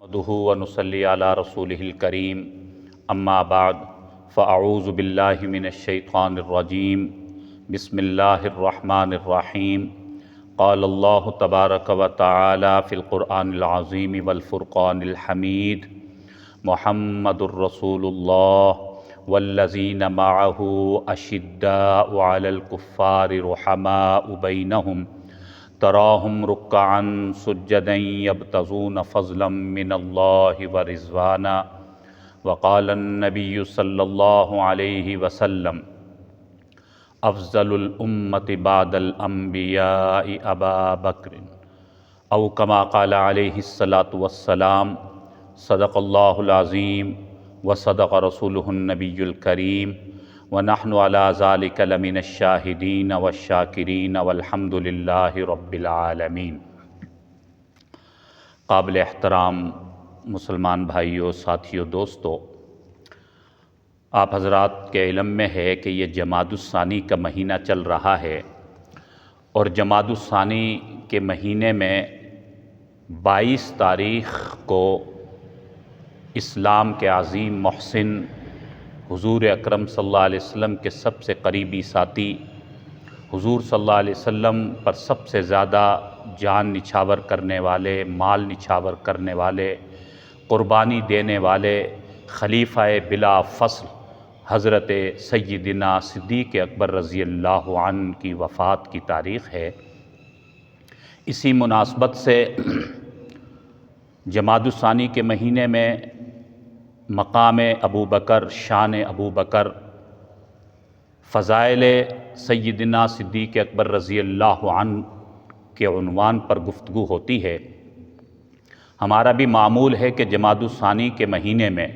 نحمده ونصلي على رسوله الكريم اما بعد فاعوذ باللہ من الشیطان الرجیم بسم اللہ الرحمن الرحیم قال اللہ تبارک وتعالی فی القرآن العظیم والفرقان الحمید محمد الرسول اللہ والذین معه اشداء علی الکفار رحماء بینہم تراہم رکعا سجدا یبتغون فضلا من اللہ ورضوانا وقال النبی صلی اللہ علیہ وسلم افضل الامت بعد الانبیاء ابا بکر او کما قال علیہ الصلاۃ والسلام صدق اللہ العظیم وصدق رسولہ النبی الکریم ونحن علی ذلک لمن الشاہدین والشاکرین والحمد للہ رب العالمین۔ قابل احترام مسلمان بھائیوں، ساتھیوں، دوستو، آپ حضرات کے علم میں ہے کہ یہ جمادی الثانی کا مہینہ چل رہا ہے، اور جمادی الثانی کے مہینے میں 22 تاریخ کو اسلام کے عظیم محسن حضور اکرم صلی اللہ علیہ وسلم کے سب سے قریبی ساتھی، حضور صلی اللہ علیہ وسلم پر سب سے زیادہ جان نچھاور کرنے والے، مال نچھاور کرنے والے، قربانی دینے والے خلیفہ بلا فصل حضرت سیدنا صدیق اکبر رضی اللہ عنہ کی وفات کی تاریخ ہے۔ اسی مناسبت سے جمادی الثانی کے مہینے میں مقام ابو بکر، شان ابو بکر، فضائل سیدنا صدیق اکبر رضی اللہ عنہ کے عنوان پر گفتگو ہوتی ہے۔ ہمارا بھی معمول ہے کہ جمادی الثانی کے مہینے میں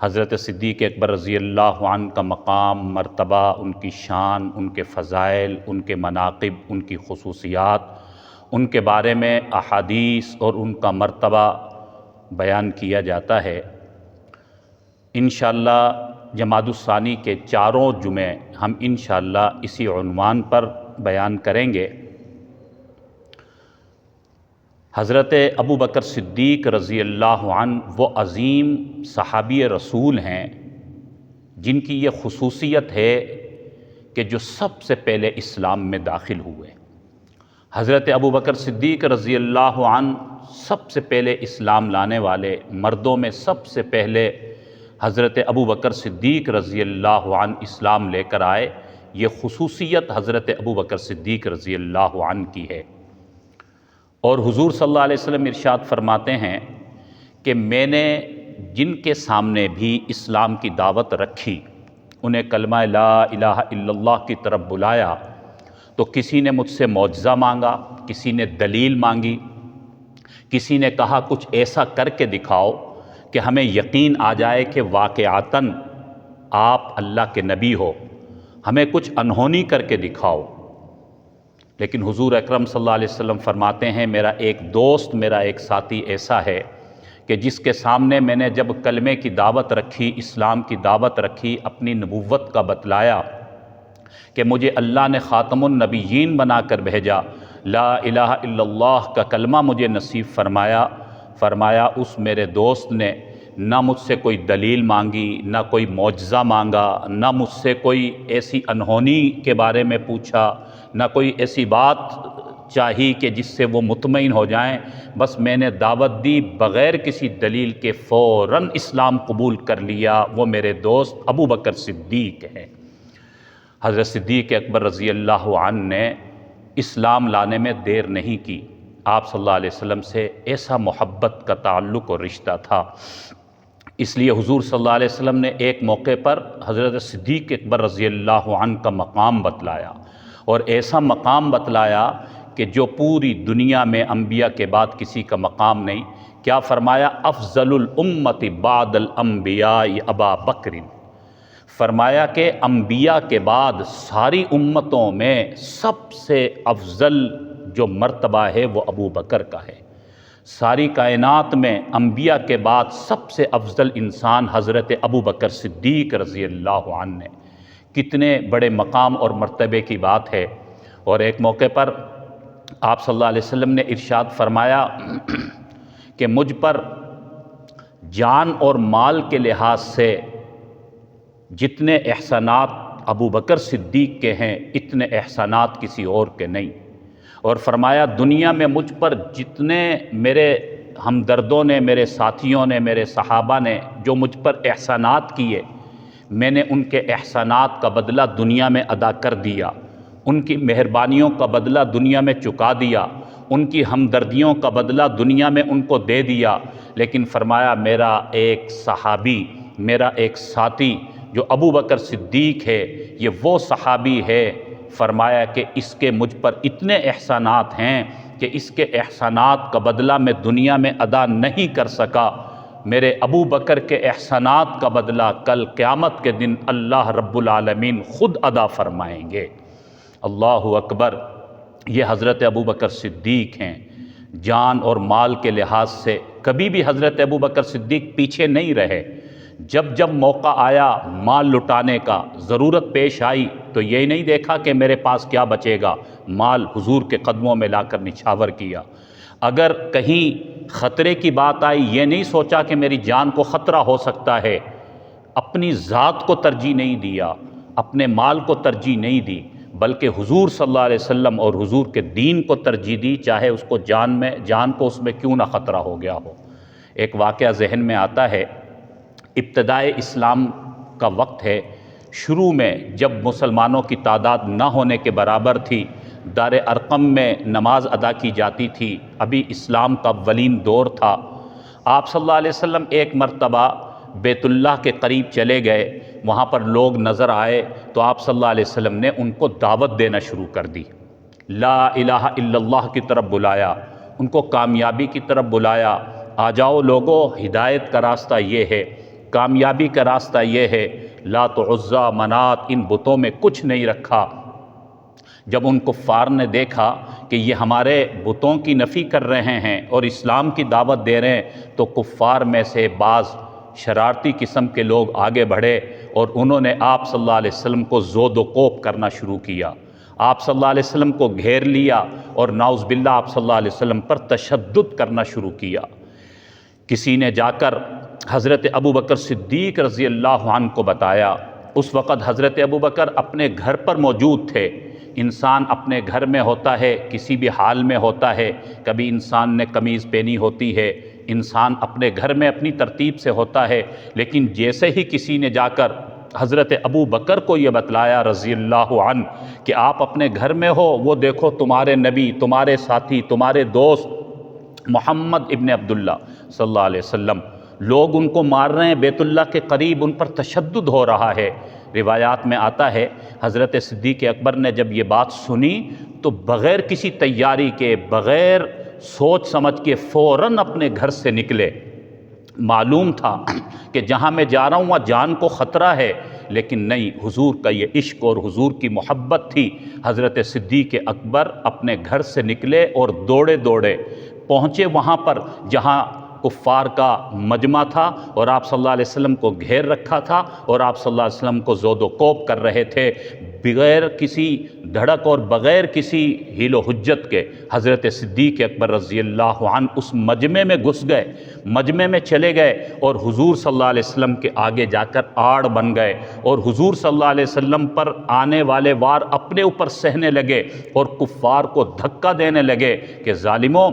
حضرت صدیق اکبر رضی اللہ عنہ کا مقام، مرتبہ، ان کی شان، ان کے فضائل، ان کے مناقب، ان کی خصوصیات، ان کے بارے میں احادیث اور ان کا مرتبہ بیان کیا جاتا ہے۔ انشاءاللہ جمادی الثانی کے چاروں جمعے ہم انشاءاللہ اسی عنوان پر بیان کریں گے۔ حضرت ابو بکر صدیق رضی اللہ عنہ وہ عظیم صحابی رسول ہیں جن کی یہ خصوصیت ہے کہ جو سب سے پہلے اسلام میں داخل ہوئے۔ حضرت ابو بکر صدیق رضی اللہ عنہ سب سے پہلے اسلام لانے والے مردوں میں سب سے پہلے حضرت ابو بکر صدیق رضی اللہ عنہ اسلام لے کر آئے۔ یہ خصوصیت حضرت ابو بکر صدیق رضی اللہ عنہ کی ہے، اور حضور صلی اللہ علیہ وسلم ارشاد فرماتے ہیں کہ میں نے جن کے سامنے بھی اسلام کی دعوت رکھی، انہیں کلمہ لا الہ الا اللہ کی طرف بلایا، تو کسی نے مجھ سے معجزہ مانگا، کسی نے دلیل مانگی، کسی نے کہا کچھ ایسا کر کے دکھاؤ کہ ہمیں یقین آ جائے کہ واقعتاً آپ اللہ کے نبی ہو، ہمیں کچھ انہونی کر کے دکھاؤ۔ لیکن حضور اکرم صلی اللہ علیہ وسلم فرماتے ہیں میرا ایک دوست، میرا ایک ساتھی ایسا ہے کہ جس کے سامنے میں نے جب کلمے کی دعوت رکھی، اسلام کی دعوت رکھی، اپنی نبوت کا بتلایا کہ مجھے اللہ نے خاتم النبیین بنا کر بھیجا، لا الہ الا اللہ کا کلمہ مجھے نصیب فرمایا اس میرے دوست نے نہ مجھ سے کوئی دلیل مانگی، نہ کوئی معجزہ مانگا، نہ مجھ سے کوئی ایسی انہونی کے بارے میں پوچھا، نہ کوئی ایسی بات چاہی کہ جس سے وہ مطمئن ہو جائیں، بس میں نے دعوت دی، بغیر کسی دلیل کے فوراً اسلام قبول کر لیا۔ وہ میرے دوست ابو بکر صدیق ہے۔ حضرت صدیق اکبر رضی اللہ عنہ نے اسلام لانے میں دیر نہیں کی۔ آپ صلی اللہ علیہ وسلم سے ایسا محبت کا تعلق اور رشتہ تھا، اس لیے حضور صلی اللہ علیہ وسلم نے ایک موقع پر حضرت صدیق اکبر رضی اللہ عنہ کا مقام بتلایا، اور ایسا مقام بتلایا کہ جو پوری دنیا میں انبیاء کے بعد کسی کا مقام نہیں۔ کیا فرمایا؟ افضل الامت بعد الانبیاء ابا بکر۔ فرمایا کہ انبیاء کے بعد ساری امتوں میں سب سے افضل جو مرتبہ ہے وہ ابو بکر کا ہے۔ ساری کائنات میں انبیاء کے بعد سب سے افضل انسان حضرت ابو بکر صدیق رضی اللہ عنہ ہے۔ کتنے بڑے مقام اور مرتبے کی بات ہے۔ اور ایک موقع پر آپ صلی اللہ علیہ وسلم نے ارشاد فرمایا کہ مجھ پر جان اور مال کے لحاظ سے جتنے احسانات ابو بکر صدیق کے ہیں اتنے احسانات کسی اور کے نہیں، اور فرمایا دنیا میں مجھ پر جتنے میرے ہمدردوں نے، میرے ساتھیوں نے، میرے صحابہ نے جو مجھ پر احسانات کیے، میں نے ان کے احسانات کا بدلہ دنیا میں ادا کر دیا، ان کی مہربانیوں کا بدلہ دنیا میں چکا دیا، ان کی ہمدردیوں کا بدلہ دنیا میں ان کو دے دیا، لیکن فرمایا میرا ایک صحابی، میرا ایک ساتھی جو ابو بکر صدیق ہے، یہ وہ صحابی ہے، فرمایا کہ اس کے مجھ پر اتنے احسانات ہیں کہ اس کے احسانات کا بدلہ میں دنیا میں ادا نہیں کر سکا، میرے ابو بکر کے احسانات کا بدلہ کل قیامت کے دن اللہ رب العالمین خود ادا فرمائیں گے۔ اللہ اکبر، یہ حضرت ابو بکر صدیق ہیں۔ جان اور مال کے لحاظ سے کبھی بھی حضرت ابو بکر صدیق پیچھے نہیں رہے، جب جب موقع آیا مال لٹانے کا، ضرورت پیش آئی تو یہ نہیں دیکھا کہ میرے پاس کیا بچے گا، مال حضور کے قدموں میں لا کر نچھاور کیا۔ اگر کہیں خطرے کی بات آئی یہ نہیں سوچا کہ میری جان کو خطرہ ہو سکتا ہے، اپنی ذات کو ترجیح نہیں دیا، اپنے مال کو ترجیح نہیں دی، بلکہ حضور صلی اللہ علیہ وسلم اور حضور کے دین کو ترجیح دی، چاہے اس کو جان کو اس میں کیوں نہ خطرہ ہو گیا ہو۔ ایک واقعہ ذہن میں آتا ہے، ابتدائے اسلام کا وقت ہے، شروع میں جب مسلمانوں کی تعداد نہ ہونے کے برابر تھی، دار ارقم میں نماز ادا کی جاتی تھی، ابھی اسلام کا اولین دور تھا۔ آپ صلی اللہ علیہ وسلم ایک مرتبہ بیت اللہ کے قریب چلے گئے، وہاں پر لوگ نظر آئے تو آپ صلی اللہ علیہ وسلم نے ان کو دعوت دینا شروع کر دی، لا الہ الا اللہ کی طرف بلایا، ان کو کامیابی کی طرف بلایا، آ جاؤ لوگو، ہدایت کا راستہ یہ ہے، کامیابی کا راستہ یہ ہے، لات و عزیٰ منات ان بتوں میں کچھ نہیں رکھا۔ جب ان کفار نے دیکھا کہ یہ ہمارے بتوں کی نفی کر رہے ہیں اور اسلام کی دعوت دے رہے ہیں، تو کفار میں سے بعض شرارتی قسم کے لوگ آگے بڑھے اور انہوں نے آپ صلی اللہ علیہ وسلم کو زود و کوب کرنا شروع کیا، آپ صلی اللہ علیہ وسلم کو گھیر لیا اور نعوذ باللہ آپ صلی اللہ علیہ وسلم پر تشدد کرنا شروع کیا۔ کسی نے جا کر حضرت ابو بکر صدیق رضی اللہ عنہ کو بتایا، اس وقت حضرت ابو بکر اپنے گھر پر موجود تھے۔ انسان اپنے گھر میں ہوتا ہے، کسی بھی حال میں ہوتا ہے، کبھی انسان نے قمیض پہنی ہوتی ہے، انسان اپنے گھر میں اپنی ترتیب سے ہوتا ہے، لیکن جیسے ہی کسی نے جا کر حضرت ابو بکر کو یہ بتلایا رضی اللہ عنہ کہ آپ اپنے گھر میں ہو، وہ دیکھو تمہارے نبی، تمہارے ساتھی، تمہارے دوست محمد ابن عبداللہ صلی اللہ علیہ وسلم، لوگ ان کو مار رہے ہیں، بیت اللہ کے قریب ان پر تشدد ہو رہا ہے۔ روایات میں آتا ہے حضرت صدیق اکبر نے جب یہ بات سنی تو بغیر کسی تیاری کے، بغیر سوچ سمجھ کے فوراً اپنے گھر سے نکلے۔ معلوم تھا کہ جہاں میں جا رہا ہوں وہاں جان کو خطرہ ہے، لیکن نہیں، حضور کا یہ عشق اور حضور کی محبت تھی۔ حضرت صدیق اکبر اپنے گھر سے نکلے اور دوڑے دوڑے پہنچے وہاں پر جہاں کفار کا مجمع تھا اور آپ صلی اللہ علیہ وسلم کو گھیر رکھا تھا اور آپ صلی اللہ علیہ وسلم کو زود و کوب کر رہے تھے۔ بغیر کسی دھڑک اور بغیر کسی حیل و حجت کے حضرت صدیق اکبر رضی اللہ عنہ اس مجمع میں گھس گئے، مجمع میں چلے گئے اور حضور صلی اللہ علیہ وسلم کے آگے جا کر آڑ بن گئے اور حضور صلی اللہ علیہ وسلم پر آنے والے وار اپنے اوپر سہنے لگے اور کفار کو دھکا دینے لگے کہ ظالموں،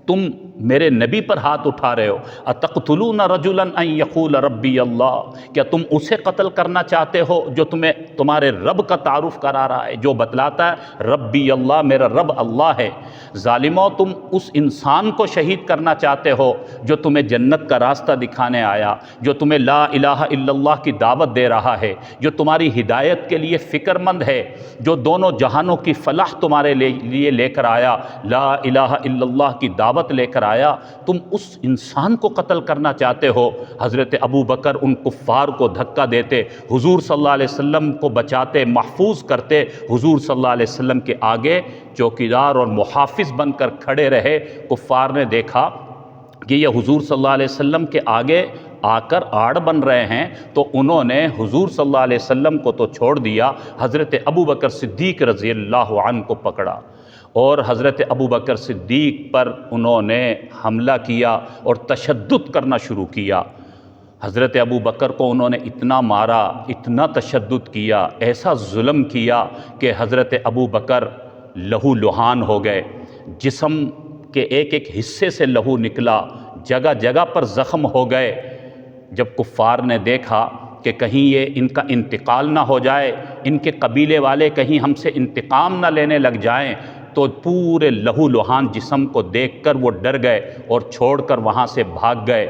تم میرے نبی پر ہاتھ اٹھا رہے ہو، اتقتلون رجلا ان یقول ربی اللہ، کیا تم اسے قتل کرنا چاہتے ہو جو تمہیں تمہارے رب کا تعارف کرا رہا ہے، جو بتلاتا ہے ربی اللہ، میرا رب اللہ ہے؟ ظالموں، تم اس انسان کو شہید کرنا چاہتے ہو جو تمہیں جنت کا راستہ دکھانے آیا، جو تمہیں لا الہ الا اللہ کی دعوت دے رہا ہے، جو تمہاری ہدایت کے لیے فکر مند ہے، جو دونوں جہانوں کی فلاح تمہارے لیے لے کر آیا، لا الہ الا اللہ کی دعوت لے کر آیا، تم اس انسان کو قتل کرنا چاہتے ہو؟ حضرت ابو بکر ان کفار کو دھکا دیتے، حضور صلی اللہ علیہ وسلم کو بچاتے، محفوظ کرتے، حضور صلی اللہ علیہ وسلم کے آگے چوکیدار اور محافظ بن کر کھڑے رہے۔ کفار نے دیکھا کہ یہ حضور صلی اللہ علیہ وسلم کے آگے آ کر آڑ بن رہے ہیں، تو انہوں نے حضور صلی اللہ علیہ وسلم کو تو چھوڑ دیا، حضرت ابو بکر صدیق رضی اللہ عنہ کو پکڑا اور حضرت ابو بکر صدیق پر انہوں نے حملہ کیا اور تشدد کرنا شروع کیا۔ حضرت ابو بکر کو انہوں نے اتنا مارا، اتنا تشدد کیا، ایسا ظلم کیا کہ حضرت ابو بکر لہو لہان ہو گئے، جسم کے ایک ایک حصے سے لہو نکلا، جگہ جگہ پر زخم ہو گئے۔ جب کفار نے دیکھا کہ کہیں یہ ان کا انتقال نہ ہو جائے، ان کے قبیلے والے کہیں ہم سے انتقام نہ لینے لگ جائیں، تو پورے لہو لہان جسم کو دیکھ کر وہ ڈر گئے اور چھوڑ کر وہاں سے بھاگ گئے۔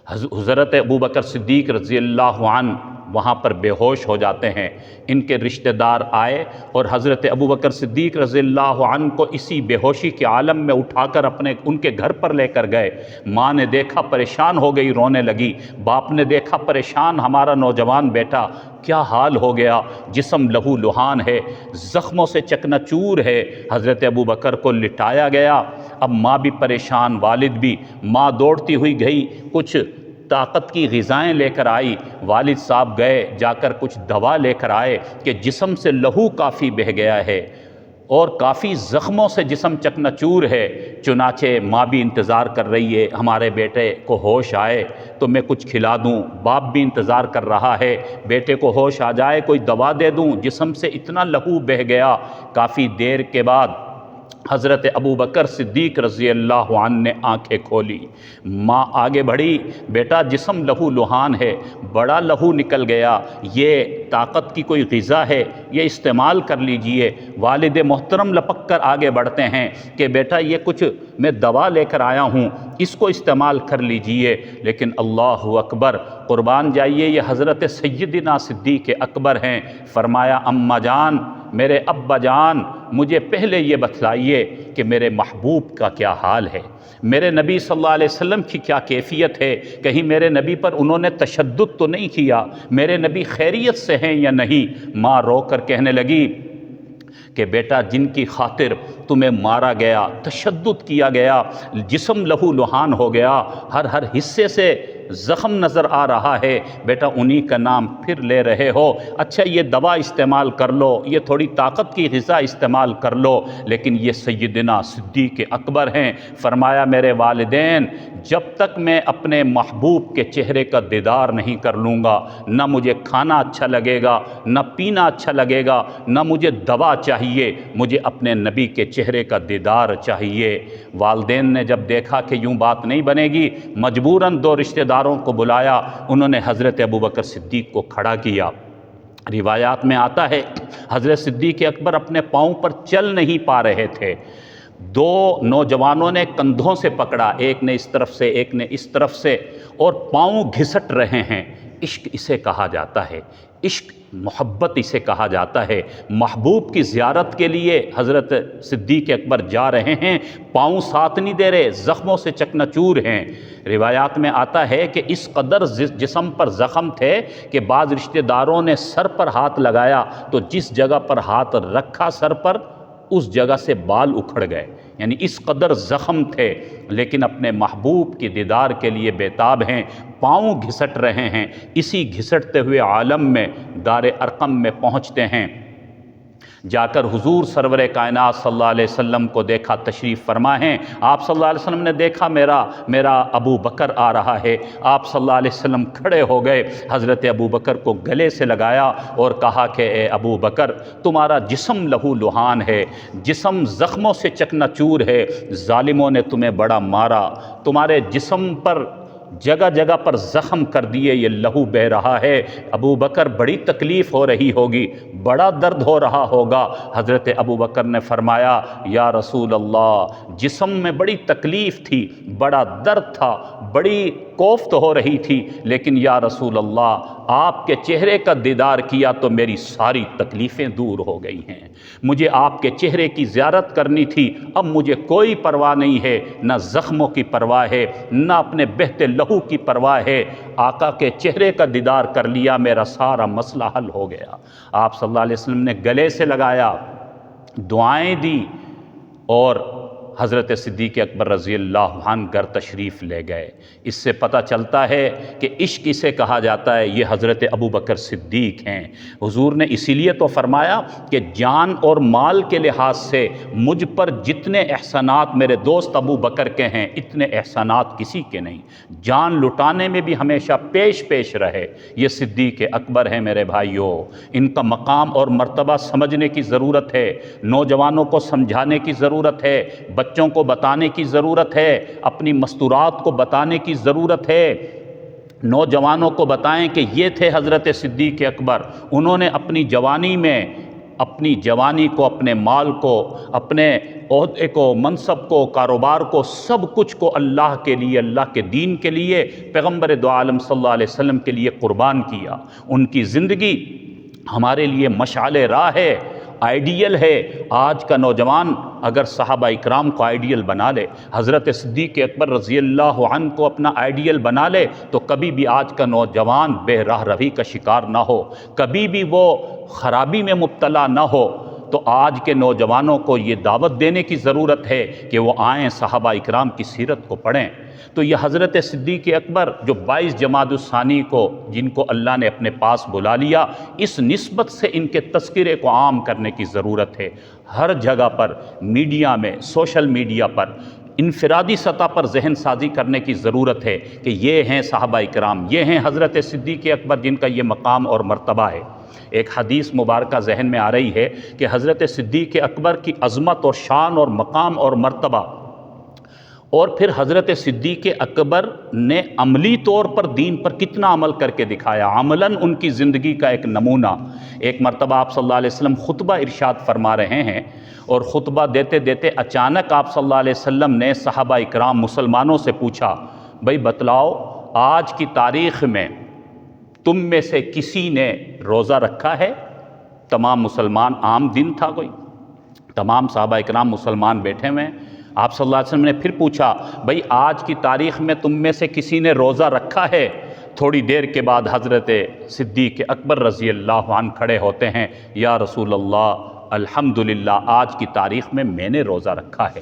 حضرت ابو بکر صدیق رضی اللہ عنہ وہاں پر بے ہوش ہو جاتے ہیں۔ ان کے رشتہ دار آئے اور حضرت ابو بکر صدیق رضی اللہ عنہ کو اسی بے ہوشی کے عالم میں اٹھا کر ان کے گھر پر لے کر گئے۔ ماں نے دیکھا پریشان ہو گئی، رونے لگی۔ باپ نے دیکھا پریشان، ہمارا نوجوان بیٹا کیا حال ہو گیا، جسم لہو لہان ہے، زخموں سے چکنا چور ہے۔ حضرت ابو بکر کو لٹایا گیا۔ اب ماں بھی پریشان، والد بھی۔ ماں دوڑتی ہوئی گئی، کچھ طاقت کی غذائیں لے کر آئی۔ والد صاحب گئے، جا کر کچھ دوا لے کر آئے کہ جسم سے لہو کافی بہہ گیا ہے اور کافی زخموں سے جسم چکناچور ہے۔ چنانچہ ماں بھی انتظار کر رہی ہے ہمارے بیٹے کو ہوش آئے تو میں کچھ کھلا دوں، باپ بھی انتظار کر رہا ہے بیٹے کو ہوش آ جائے کوئی دوا دے دوں، جسم سے اتنا لہو بہہ گیا۔ کافی دیر کے بعد حضرت ابو بکر صدیق رضی اللہ عنہ نے آنکھیں کھولی۔ ماں آگے بڑھی، بیٹا جسم لہو لہان ہے، بڑا لہو نکل گیا، یہ طاقت کی کوئی غذا ہے، یہ استعمال کر لیجئے۔ والد محترم لپک کر آگے بڑھتے ہیں کہ بیٹا یہ کچھ میں دوا لے کر آیا ہوں، اس کو استعمال کر لیجئے۔ لیکن اللہ اکبر، قربان جائیے، یہ حضرت سیدنا صدیق اکبر ہیں۔ فرمایا اماں جان، میرے ابا جان، مجھے پہلے یہ بتلائیے کہ میرے محبوب کا کیا حال ہے، میرے نبی صلی اللہ علیہ وسلم کی کیا کیفیت ہے، کہیں میرے نبی پر انہوں نے تشدد تو نہیں کیا، میرے نبی خیریت سے ہیں یا نہیں۔ ماں رو کر کہنے لگی کہ بیٹا جن کی خاطر تمہیں مارا گیا، تشدد کیا گیا، جسم لہو لہان ہو گیا، ہر حصے سے زخم نظر آ رہا ہے، بیٹا انہی کا نام پھر لے رہے ہو۔ اچھا یہ دوا استعمال کر لو، یہ تھوڑی طاقت کی غذا استعمال کر لو، لیکن یہ سیدنا صدیق اکبر ہیں۔ فرمایا میرے والدین، جب تک میں اپنے محبوب کے چہرے کا دیدار نہیں کر لوں گا، نہ مجھے کھانا اچھا لگے گا، نہ پینا اچھا لگے گا، نہ مجھے دوا چاہیے، مجھے اپنے نبی کے چہرے کا دیدار چاہیے۔ والدین نے جب دیکھا کہ یوں بات نہیں بنے گی، مجبوراً دو رشتہ داروں کو بلایا، انہوں نے حضرت ابو بکر صدیق کو کھڑا کیا۔ روایات میں آتا ہے حضرت صدیق اکبر اپنے پاؤں پر چل نہیں پا رہے تھے، دو نوجوانوں نے کندھوں سے پکڑا، ایک نے اس طرف سے ایک نے اس طرف سے، اور پاؤں گھسٹ رہے ہیں۔ عشق اسے کہا جاتا ہے، عشق محبت اسے کہا جاتا ہے۔ محبوب کی زیارت کے لیے حضرت صدیق اکبر جا رہے ہیں، پاؤں ساتھ نہیں دے رہے، زخموں سے چکناچور ہیں۔ روایات میں آتا ہے کہ اس قدر جسم پر زخم تھے کہ بعض رشتہ داروں نے سر پر ہاتھ لگایا تو جس جگہ پر ہاتھ رکھا سر پر، اس جگہ سے بال اکھڑ گئے، یعنی اس قدر زخم تھے، لیکن اپنے محبوب کی دیدار کے لیے بیتاب ہیں، پاؤں گھسٹ رہے ہیں۔ اسی گھسٹتے ہوئے عالم میں دار ارقم میں پہنچتے ہیں، جا کر حضور سرور کائنات صلی اللہ علیہ وسلم کو دیکھا، تشریف فرما ہیں۔ آپ صلی اللہ علیہ وسلم نے دیکھا میرا ابو بکر آ رہا ہے۔ آپ صلی اللہ علیہ وسلم کھڑے ہو گئے، حضرت ابو بکر کو گلے سے لگایا اور کہا کہ اے ابو بکر، تمہارا جسم لہو لہان ہے، جسم زخموں سے چکناچور ہے، ظالموں نے تمہیں بڑا مارا، تمہارے جسم پر جگہ جگہ پر زخم کر دیے، یہ لہو بہہ رہا ہے۔ ابو بکر بڑی تکلیف ہو رہی ہوگی، بڑا درد ہو رہا ہوگا۔ حضرت ابو بکر نے فرمایا یا رسول اللہ، جسم میں بڑی تکلیف تھی، بڑا درد تھا، بڑی کوفت ہو رہی تھی، لیکن یا رسول اللہ آپ کے چہرے کا دیدار کیا تو میری ساری تکلیفیں دور ہو گئی ہیں، مجھے آپ کے چہرے کی زیارت کرنی تھی، اب مجھے کوئی پرواہ نہیں ہے، نہ زخموں کی پرواہ ہے، نہ اپنے بہتے لہو کی پرواہ ہے، آقا کے چہرے کا دیدار کر لیا، میرا سارا مسئلہ حل ہو گیا۔ آپ صلی اللہ علیہ وسلم نے گلے سے لگایا، دعائیں دی اور حضرت صدیق اکبر رضی اللہ عنہ گھر تشریف لے گئے۔ اس سے پتہ چلتا ہے کہ عشق اسے کہا جاتا ہے، یہ حضرت ابو بکر صدیق ہیں۔ حضور نے اسی لیے تو فرمایا کہ جان اور مال کے لحاظ سے مجھ پر جتنے احسانات میرے دوست ابو بکر کے ہیں اتنے احسانات کسی کے نہیں۔ جان لٹانے میں بھی ہمیشہ پیش پیش رہے۔ یہ صدیق اکبر ہیں میرے بھائیوں، ان کا مقام اور مرتبہ سمجھنے کی ضرورت ہے، نوجوانوں کو سمجھانے کی ضرورت ہے، بچوں کو بتانے کی ضرورت ہے، اپنی مستورات کو بتانے کی ضرورت ہے۔ نوجوانوں کو بتائیں کہ یہ تھے حضرت صدیق اکبر، انہوں نے اپنی جوانی میں اپنی جوانی کو، اپنے مال کو، اپنے عہدے کو، منصب کو، کاروبار کو، سب کچھ کو اللہ کے لیے، اللہ کے دین کے لیے، پیغمبر دو عالم صلی اللہ علیہ وسلم کے لیے قربان کیا۔ ان کی زندگی ہمارے لیے مشعل راہ ہے، آئیڈیل ہے۔ آج کا نوجوان اگر صحابہ اکرام کو آئیڈیل بنا لے، حضرت صدیق اکبر رضی اللہ عنہ کو اپنا آئیڈیل بنا لے، تو کبھی بھی آج کا نوجوان بے راہ روی کا شکار نہ ہو، کبھی بھی وہ خرابی میں مبتلا نہ ہو۔ تو آج کے نوجوانوں کو یہ دعوت دینے کی ضرورت ہے کہ وہ آئیں، صحابہ اکرام کی سیرت کو پڑھیں۔ تو یہ حضرت صدیق اکبر جو 22 جمادی الثانی کو جن کو اللہ نے اپنے پاس بلا لیا، اس نسبت سے ان کے تذکرے کو عام کرنے کی ضرورت ہے۔ ہر جگہ پر، میڈیا میں، سوشل میڈیا پر، انفرادی سطح پر ذہن سازی کرنے کی ضرورت ہے کہ یہ ہیں صحابہ اکرام، یہ ہیں حضرت صدیق اکبر جن کا یہ مقام اور مرتبہ ہے۔ ایک حدیث مبارکہ ذہن میں آ رہی ہے کہ حضرت صدیق اکبر کی عظمت اور شان اور مقام اور مرتبہ، اور پھر حضرت صدیق اکبر نے عملی طور پر دین پر کتنا عمل کر کے دکھایا، عملاً ان کی زندگی کا ایک نمونہ۔ ایک مرتبہ آپ صلی اللہ علیہ وسلم خطبہ ارشاد فرما رہے ہیں، اور خطبہ دیتے دیتے اچانک آپ صلی اللہ علیہ وسلم نے صحابہ اکرام مسلمانوں سے پوچھا، بھئی بتلاؤ آج کی تاریخ میں تم میں سے کسی نے روزہ رکھا ہے؟ تمام مسلمان، عام دن تھا کوئی، تمام صحابہ اکرام مسلمان بیٹھے ہوئے ہیں۔ آپ صلی اللہ علیہ وسلم نے پھر پوچھا، بھئی آج کی تاریخ میں تم میں سے کسی نے روزہ رکھا ہے؟ تھوڑی دیر کے بعد حضرت صدیق اکبر رضی اللہ عنہ کھڑے ہوتے ہیں، یا رسول اللہ الحمدللہ آج کی تاریخ میں نے روزہ رکھا ہے۔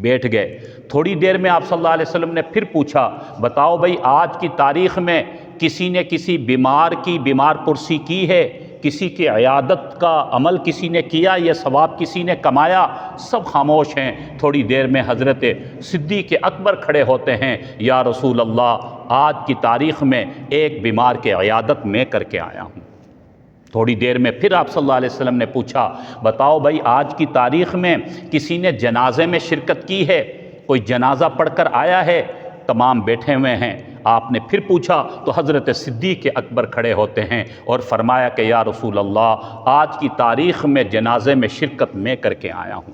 بیٹھ گئے۔ تھوڑی دیر میں آپ صلی اللہ علیہ وسلم نے پھر پوچھا، بتاؤ بھئی آج کی تاریخ میں کسی نے کسی بیمار کی بیمار پرسی کی ہے؟ کسی کی عیادت کا عمل کسی نے کیا، یہ ثواب کسی نے کمایا؟ سب خاموش ہیں۔ تھوڑی دیر میں حضرت صدیق اکبر کھڑے ہوتے ہیں، یا رسول اللہ آج کی تاریخ میں ایک بیمار کے عیادت میں کر کے آیا ہوں۔ تھوڑی دیر میں پھر آپ صلی اللہ علیہ وسلم نے پوچھا، بتاؤ بھائی آج کی تاریخ میں کسی نے جنازے میں شرکت کی ہے، کوئی جنازہ پڑھ کر آیا ہے؟ تمام بیٹھے ہوئے ہیں۔ آپ نے پھر پوچھا تو حضرت صدیق اکبر کھڑے ہوتے ہیں اور فرمایا کہ یا رسول اللہ آج کی تاریخ میں جنازے میں شرکت میں کر کے آیا ہوں۔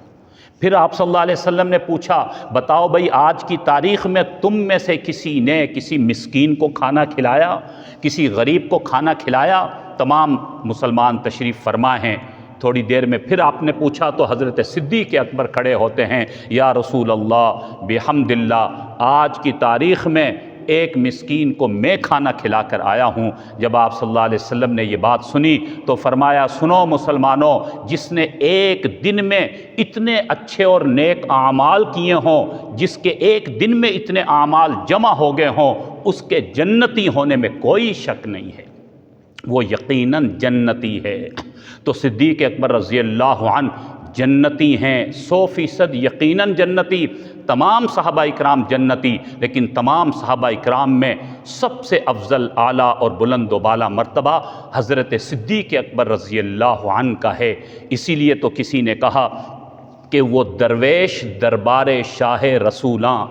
پھر آپ صلی اللہ علیہ وسلم نے پوچھا، بتاؤ بھئی آج کی تاریخ میں تم میں سے کسی نے کسی مسکین کو کھانا کھلایا، کسی غریب کو کھانا کھلایا؟ تمام مسلمان تشریف فرما ہیں۔ تھوڑی دیر میں پھر آپ نے پوچھا تو حضرت صدیق اکبر کھڑے ہوتے ہیں، یا رسول اللہ بحمد اللہ آج کی تاریخ میں ایک مسکین کو میں کھانا کھلا کر آیا ہوں۔ جب آپ صلی اللہ علیہ وسلم نے یہ بات سنی تو فرمایا، سنو مسلمانوں، جس نے ایک دن میں اتنے اچھے اور نیک اعمال کیے ہوں، جس کے ایک دن میں اتنے اعمال جمع ہو گئے ہوں، اس کے جنتی ہونے میں کوئی شک نہیں ہے، وہ یقیناً جنتی ہے۔ تو صدیق اکبر رضی اللہ عنہ جنتی ہیں، 100% یقیناً جنتی۔ تمام صحابہ اکرام جنتی، لیکن تمام صحابہ اکرام میں سب سے افضل، اعلیٰ اور بلند و بالا مرتبہ حضرت صدیق اکبر رضی اللہ عنہ کا ہے۔ اسی لیے تو کسی نے کہا کہ وہ درویش دربار شاہ رسولاں،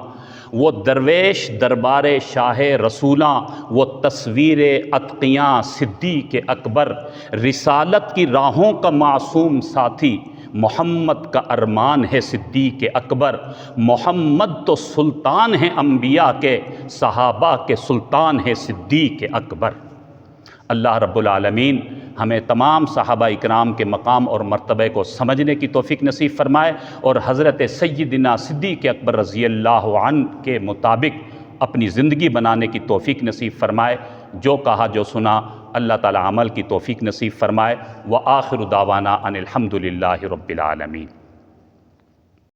وہ درویش دربار شاہ رسولاں، وہ تصویر اتقیاں صدیق اکبر، رسالت کی راہوں کا معصوم ساتھی، محمد کا ارمان ہے صدیق اکبر۔ محمد تو سلطان ہیں انبیاء کے، صحابہ کے سلطان ہے صدیق اکبر۔ اللہ رب العالمین ہمیں تمام صحابہ اکرام کے مقام اور مرتبہ کو سمجھنے کی توفیق نصیب فرمائے، اور حضرت سیدنا صدیق اکبر رضی اللہ عنہ کے مطابق اپنی زندگی بنانے کی توفیق نصیب فرمائے۔ جو کہا جو سنا اللہ تعالی عمل کی توفیق نصیب فرمائے۔ وآخر دعوانا ان الحمد للہ رب العالمین۔